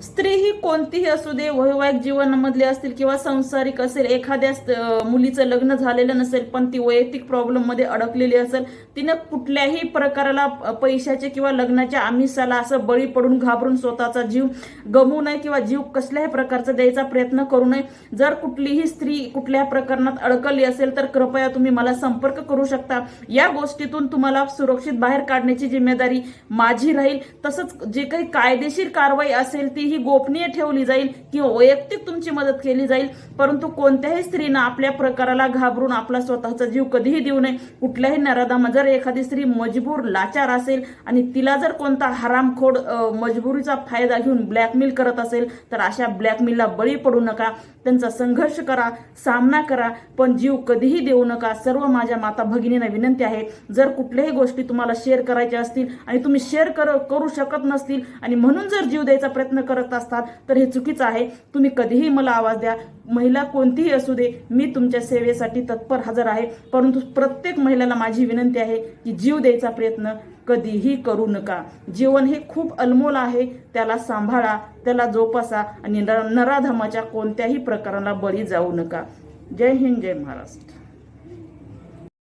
स्त्री ही कोणतीही असू दे, वैवाहिक जीवनामधली असतील किंवा संसारिक असेल, एखाद्या मुलीचं लग्न झालेलं नसेल पण ती वैयक्तिक प्रॉब्लेम मध्ये अडकलेली असेल, तिनं कुठल्याही प्रकाराला पैशाचे किंवा लग्नाच्या आमिषाला असं बळी पडून घाबरून स्वतःचा जीव गमवू नये किंवा जीव कसल्याही प्रकारचा द्यायचा प्रयत्न करू नये. जर कुठलीही स्त्री कुठल्या प्रकरणात अडकली असेल तर कृपया तुम्ही मला संपर्क करू शकता. या गोष्टीतून तुम्हाला सुरक्षित बाहेर काढण्याची जिम्मेदारी माझी राहील. तसंच जे काही कायदेशीर कारवाई असेल ती ही गोपनीय ठेवली जाईल किंवा वैयक्तिक तुमची मदत केली जाईल. परंतु कोणत्याही स्त्रीनं आपल्या प्रकाराला घाबरून आपला स्वतःचा जीव कधीही देऊ नये. कुठल्याही नराधम, जर एखादी स्त्री मजबूर लाचार असेल आणि तिला जर कोणता हरामखोर मजबुरीचा फायदा घेऊन ब्लॅकमेल करत असेल तर अशा ब्लॅकमेलला बळी पडू नका. त्यांचा संघर्ष करा, सामना करा, पण जीव कधीही देऊ नका. सर्व माझ्या माता भगिनींना विनंती आहे, जर कुठल्याही गोष्टी तुम्हाला शेअर करायच्या असतील आणि तुम्ही शेअर करू शकत नसतील आणि म्हणून जर जीव द्यायचा प्रयत्न करत असतात तर हे चुकीचं आहे. तुम्ही कधीही मला आवाज द्या. महिला कोणतीही असू दे, मी तुमच्या सेवेसाठी तत्पर हजर आहे. परंतु प्रत्येक महिलाला माझी विनंती आहे की जीव द्यायचा प्रयत्न कधीही करू नका. जीवन हे खूप अनमोल आहे. त्याला सांभाळा, त्याला जोपासा आणि नराधमाच्या कोणत्याही प्रकाराला बळी जाऊ नका. जय हिंद, जय महाराष्ट्र.